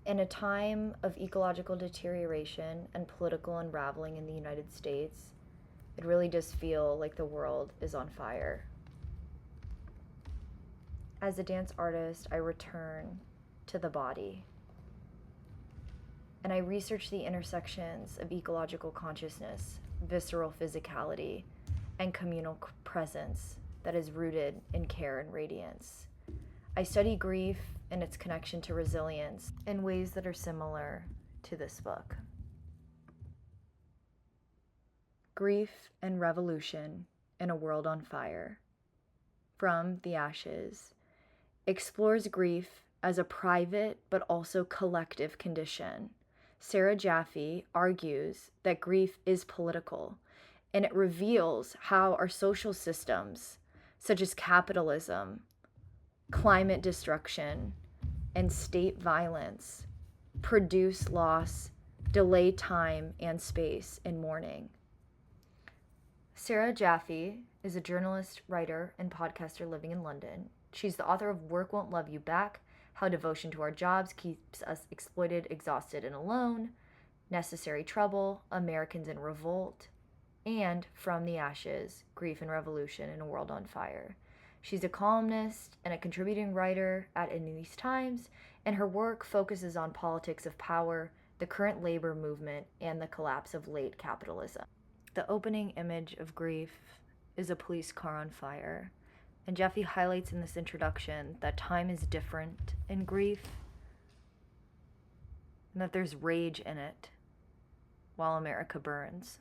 In a time of ecological deterioration and political unraveling in the United States, it really does feel like the world is on fire. As a dance artist, I return to the body, and I research the intersections of ecological consciousness, visceral physicality, and communal presence that is rooted in care and radiance. I study grief and its connection to resilience in ways that are similar to this book. Grief and Revolution in a World on Fire, From the Ashes, explores grief as a private but also collective condition. Sarah Jaffe argues that grief is political, and it reveals how our social systems, such as capitalism, climate destruction, and state violence, produce loss, delay time and space in mourning. Sarah Jaffe is a journalist, writer, and podcaster living in London. She's the author of Work Won't Love You Back, How Devotion to Our Jobs Keeps Us Exploited, Exhausted, and Alone, Necessary Trouble, Americans in Revolt, and From the Ashes, Grief and Revolution in a World on Fire. She's a columnist and a contributing writer at In These Times, and her work focuses on politics of power, the current labor movement, and the collapse of late capitalism. The opening image of Grief is a police car on fire, and Jaffe highlights in this introduction that time is different in grief, and that there's rage in it while America burns.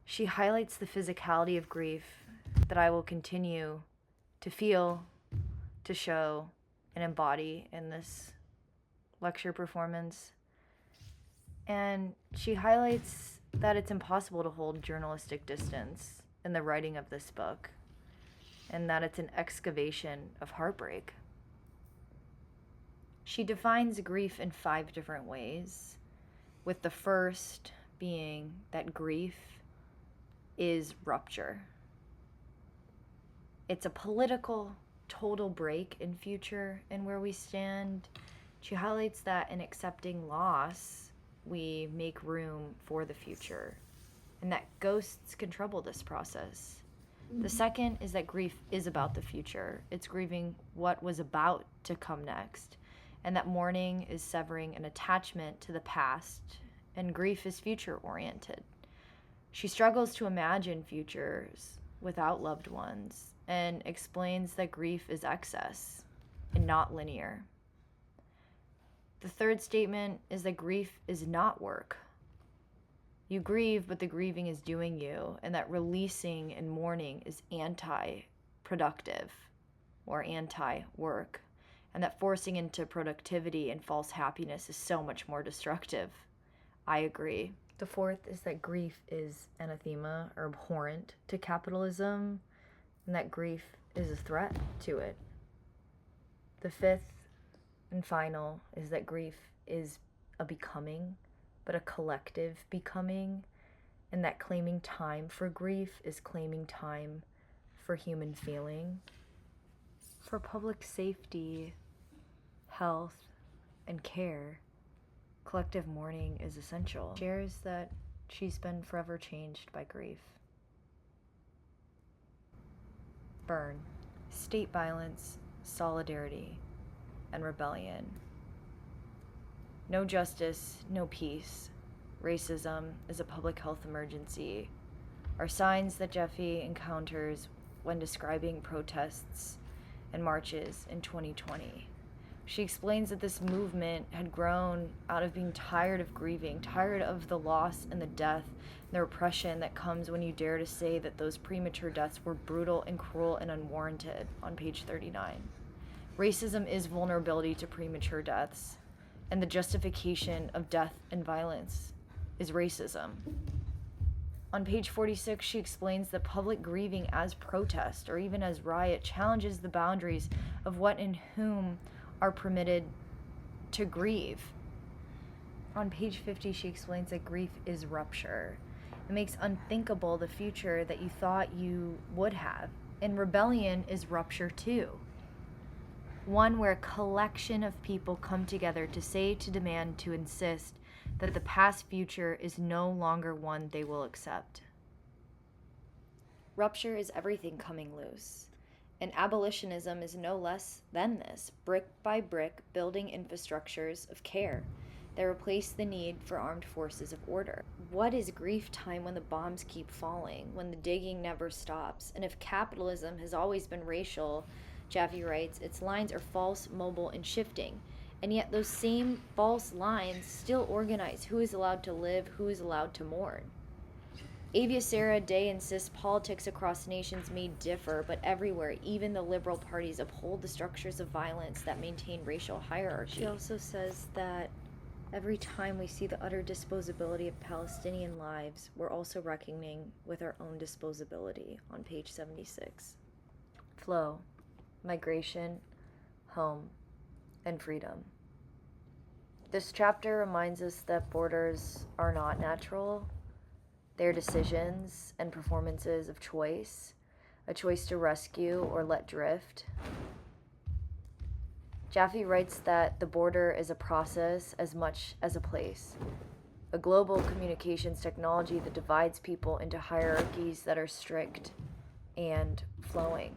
She highlights the physicality of grief that I will continue to feel, to show, and embody in this lecture performance. And she highlights that it's impossible to hold journalistic distance in the writing of this book, and that it's an excavation of heartbreak. She defines grief in 5 different ways, with the first being that grief is rupture. It's a political total break in future and where we stand. She highlights that in accepting loss, we make room for the future, and that ghosts can trouble this process. The second is that grief is about the future. It's grieving what was about to come next, and that mourning is severing an attachment to the past, and grief is future-oriented. She struggles to imagine futures without loved ones, and explains that grief is excess and not linear. The third statement is that grief is not work. You grieve, but the grieving is doing you, and that releasing and mourning is anti-productive or anti-work, and that forcing into productivity and false happiness is so much more destructive. I agree. The fourth is that grief is anathema or abhorrent to capitalism, and that grief is a threat to it. The fifth and final is that grief is a becoming, but a collective becoming, and that claiming time for grief is claiming time for human feeling. For public safety, health, and care, collective mourning is essential. She shares that she's been forever changed by grief. Burn. State violence, solidarity, and rebellion. No justice, no peace. Racism is a public health emergency are signs that Jaffe encounters when describing protests and marches in 2020. She explains that this movement had grown out of being tired of grieving, tired of the loss and the death and the repression that comes when you dare to say that those premature deaths were brutal and cruel and unwarranted, on page 39. Racism is vulnerability to premature deaths, and the justification of death and violence is racism. On page 46, she explains that public grieving as protest or even as riot challenges the boundaries of what and whom are permitted to grieve. On page 50, she explains that grief is rupture. It makes unthinkable the future that you thought you would have. And rebellion is rupture too. one where a collection of people come together to say, to demand, to insist that the past future is no longer one they will accept. Rupture is everything coming loose. And abolitionism is no less than this, brick by brick, building infrastructures of care that replace the need for armed forces of order. What is grief time when the bombs keep falling, when the digging never stops? And if capitalism has always been racial, Jaffe writes, its lines are false, mobile, and shifting. And yet those same false lines still organize who is allowed to live, who is allowed to mourn. Avia Sarah Day insists politics across nations may differ, but everywhere, even the liberal parties uphold the structures of violence that maintain racial hierarchy. She also says that every time we see the utter disposability of Palestinian lives, we're also reckoning with our own disposability, on page 76. Flow, migration, home, and freedom. This chapter reminds us that borders are not natural. They're decisions and performances of choice, a choice to rescue or let drift. Jaffe writes that the border is a process as much as a place, a global communications technology that divides people into hierarchies that are strict and flowing.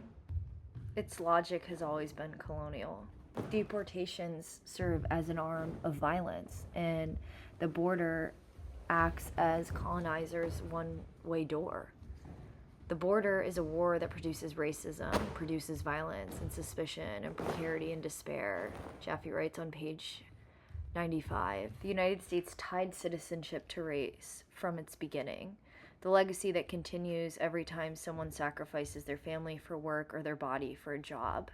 Its logic has always been colonial. Deportations serve as an arm of violence, and the border acts as colonizers' one-way door. The border is a war that produces racism, produces violence and suspicion and precarity and despair, Jaffe writes on page 95. The United States tied citizenship to race from its beginning, the legacy that continues every time someone sacrifices their family for work or their body for a job.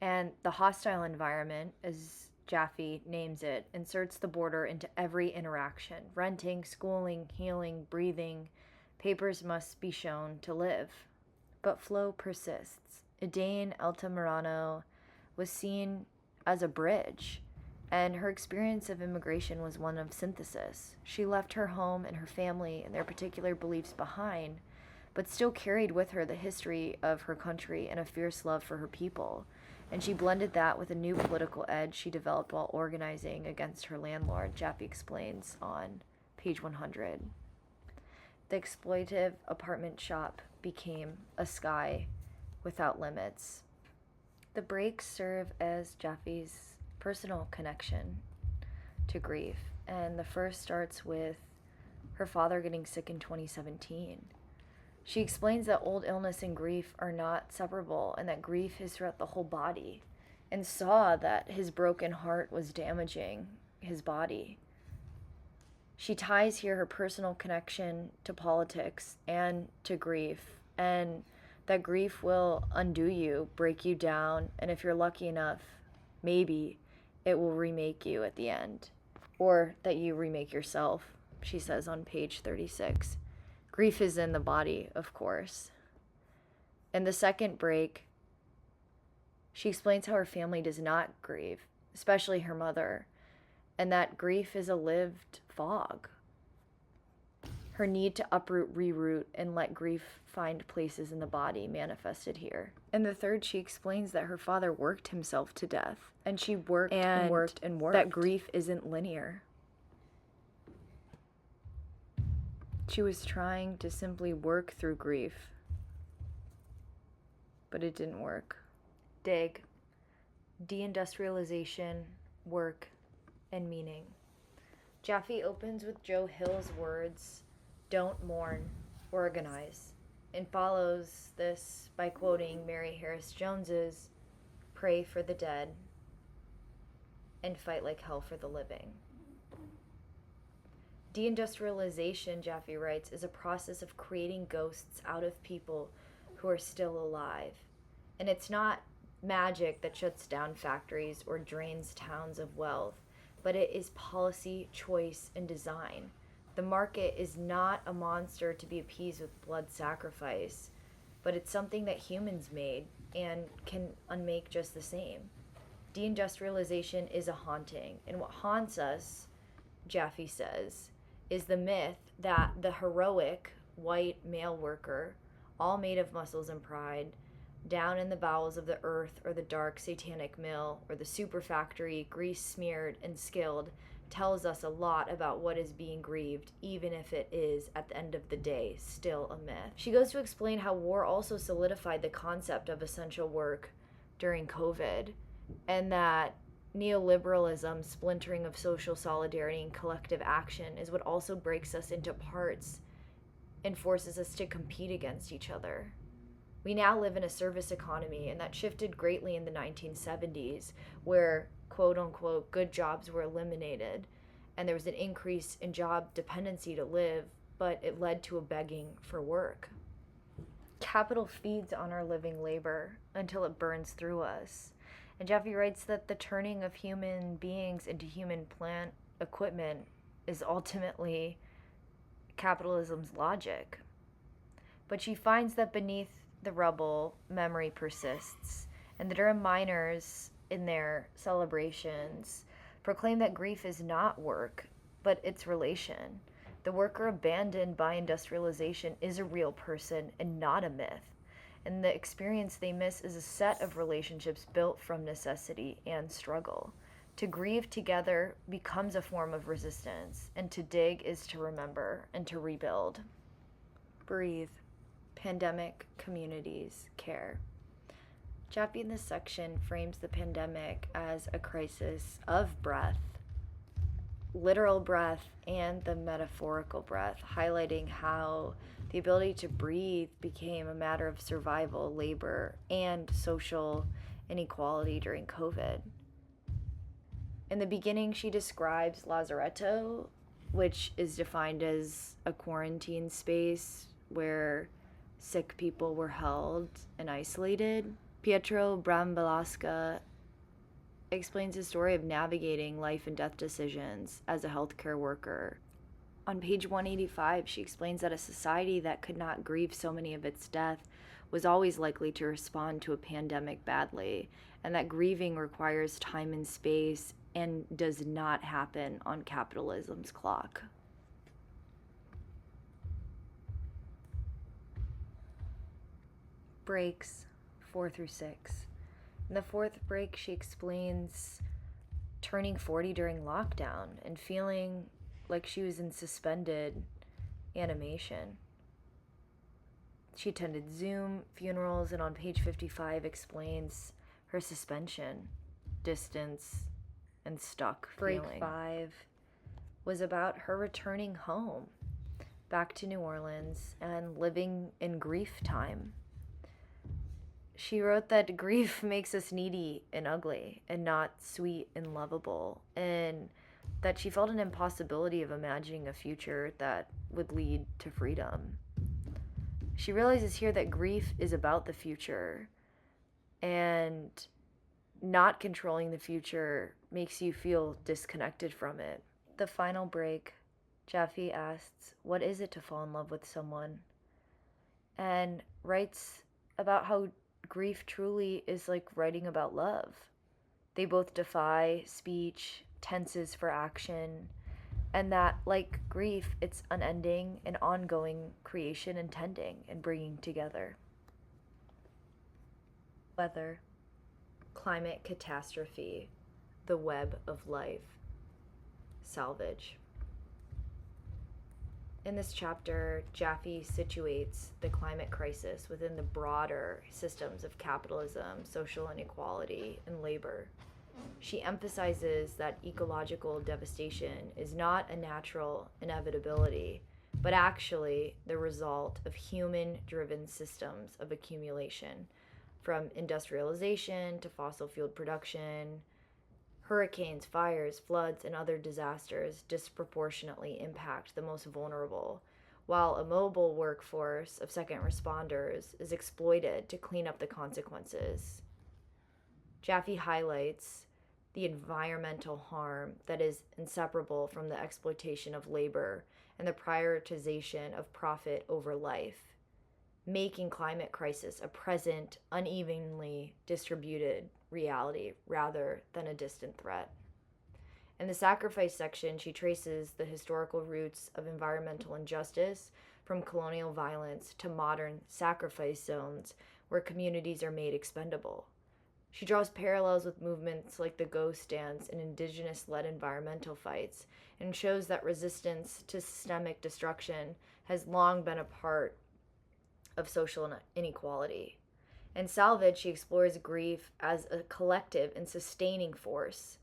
And the hostile environment, as Jaffe names it, inserts the border into every interaction. Renting, schooling, healing, breathing. Papers must be shown to live. But flow persists. Idane Altamirano was seen as a bridge, and her experience of immigration was one of synthesis. She left her home and her family and their particular beliefs behind, but still carried with her the history of her country and a fierce love for her people. And she blended that with a new political edge she developed while organizing against her landlord, Jaffe explains on page 100. The exploitative apartment shop became a sky without limits. The breaks serve as Jaffe's personal connection to grief, and the first starts with her father getting sick in 2017. She explains that old illness and grief are not separable and that grief is throughout the whole body, and saw that his broken heart was damaging his body. She ties here her personal connection to politics and to grief, and that grief will undo you, break you down, and if you're lucky enough, maybe it will remake you at the end. Or that you remake yourself, she says on page 36. Grief is in the body, of course. In the second break, she explains how her family does not grieve, especially her mother, and that grief is a lived fog. Her need to uproot, reroot, and let grief find places in the body manifested here. In the third, she explains that her father worked himself to death, and she worked and worked and worked. That grief isn't linear. She was trying to simply work through grief, but it didn't work. Dig. Deindustrialization, work, and meaning. Jaffe opens with Joe Hill's words, "Don't mourn, organize," and follows this by quoting Mary Harris Jones's "Pray for the dead and fight like hell for the living." Deindustrialization, Jaffe writes, is a process of creating ghosts out of people who are still alive. And it's not magic that shuts down factories or drains towns of wealth, but it is policy, choice, and design. The market is not a monster to be appeased with blood sacrifice, but it's something that humans made and can unmake just the same. Deindustrialization is a haunting, and what haunts us, Jaffe says, is the myth that the heroic white male worker, all made of muscles and pride, Down in the bowels of the earth, or the dark satanic mill, or the super factory, grease smeared and skilled, tells us a lot about what is being grieved, even if it is, at the end of the day, still a myth. She goes to explain how war also solidified the concept of essential work during COVID, and that neoliberalism, splintering of social solidarity and collective action, is what also breaks us into parts and forces us to compete against each other. We now live in a service economy, and that shifted greatly in the 1970s, where quote-unquote good jobs were eliminated, and there was an increase in job dependency to live, but it led to a begging for work. Capital feeds on our living labor until it burns through us. And Jaffe writes that the turning of human beings into human plant equipment is ultimately capitalism's logic. But she finds that beneath the rubble, memory persists, and the Durham miners, in their celebrations, proclaim that grief is not work, but it's relation. The worker abandoned by industrialization is a real person and not a myth. And the experience they miss is a set of relationships built from necessity and struggle. To grieve together becomes a form of resistance, and to dig is to remember and to rebuild. Breathe. Pandemic, communities, care. Jaffe in this section frames the pandemic as a crisis of breath, literal breath and the metaphorical breath, highlighting how the ability to breathe became a matter of survival, labor, and social inequality during COVID. In the beginning, she describes Lazaretto, which is defined as a quarantine space where sick people were held and isolated. Pietro Brambalasca explains his story of navigating life and death decisions as a healthcare worker. On page 185, she explains that a society that could not grieve so many of its death was always likely to respond to a pandemic badly, and that grieving requires time and space and does not happen on capitalism's clock. Breaks 4 through 6. In the fourth break, she explains turning 40 during lockdown and feeling like she was in suspended animation. She attended Zoom funerals, and on page 55 explains her suspension, distance, and stuck feeling. Break 5 was about her returning home, back to New Orleans, and living in grief time. She wrote that grief makes us needy and ugly and not sweet and lovable, and that she felt an impossibility of imagining a future that would lead to freedom. She realizes here that grief is about the future, and not controlling the future makes you feel disconnected from it. The final break, Jaffe asks, what is it to fall in love with someone? And writes about how grief truly is like writing about love. They both defy speech, tenses for action, and that, like grief, it's unending and ongoing creation and tending and bringing together. Weather, climate catastrophe, the web of life, salvage. In this chapter, Jaffe situates the climate crisis within the broader systems of capitalism, social inequality, and labor. She emphasizes that ecological devastation is not a natural inevitability, but actually the result of human-driven systems of accumulation, from industrialization to fossil fuel production. Hurricanes, fires, floods, and other disasters disproportionately impact the most vulnerable, while a mobile workforce of second responders is exploited to clean up the consequences. Jaffe highlights the environmental harm that is inseparable from the exploitation of labor and the prioritization of profit over life, making climate crisis a present, unevenly distributed reality rather than a distant threat. In the sacrifice section, she traces the historical roots of environmental injustice from colonial violence to modern sacrifice zones where communities are made expendable. She draws parallels with movements like the ghost dance and indigenous-led environmental fights, and shows that resistance to systemic destruction has long been a part of social inequality. In Salvage, she explores grief as a collective and sustaining force,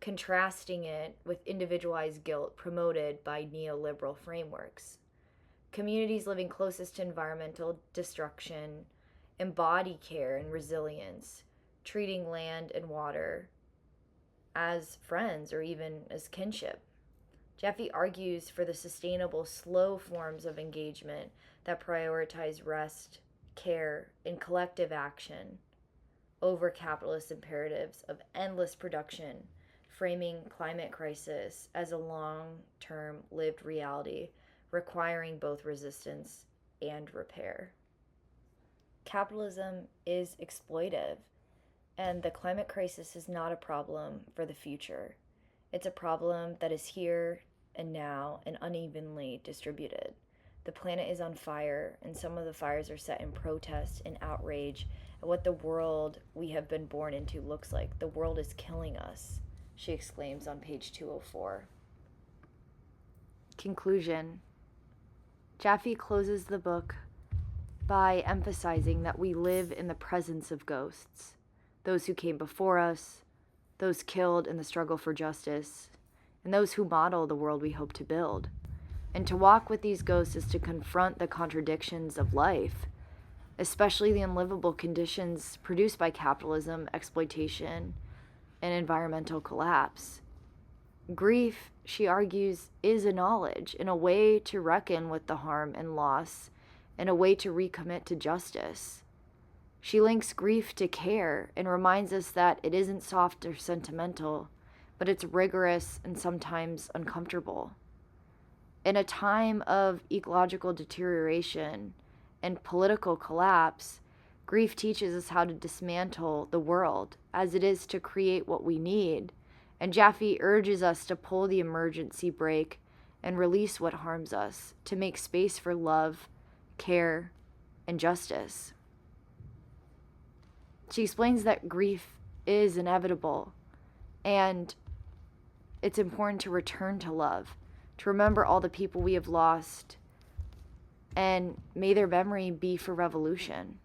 contrasting it with individualized guilt promoted by neoliberal frameworks. Communities living closest to environmental destruction embody care and resilience, treating land and water as friends or even as kinship. Jaffe argues for the sustainable, slow forms of engagement that prioritize rest, care, and collective action over capitalist imperatives of endless production, framing climate crisis as a long-term lived reality requiring both resistance and repair. Capitalism is exploitive, and the climate crisis is not a problem for the future. It's a problem that is here and now and unevenly distributed. The planet is on fire, and some of the fires are set in protest and outrage at what the world we have been born into looks like. The world is killing us, she exclaims on page 204. Conclusion. Jaffe closes the book by emphasizing that we live in the presence of ghosts, those who came before us, those killed in the struggle for justice, and those who model the world we hope to build. And to walk with these ghosts is to confront the contradictions of life, especially the unlivable conditions produced by capitalism, exploitation, and environmental collapse. Grief, she argues, is a knowledge and a way to reckon with the harm and loss and a way to recommit to justice. She links grief to care and reminds us that it isn't soft or sentimental, but it's rigorous and sometimes uncomfortable. In a time of ecological deterioration and political collapse, grief teaches us how to dismantle the world as it is to create what we need. And Jaffe urges us to pull the emergency brake and release what harms us, to make space for love, care, and justice. She explains that grief is inevitable, and it's important to return to love, to remember all the people we have lost, and may their memory be for revolution.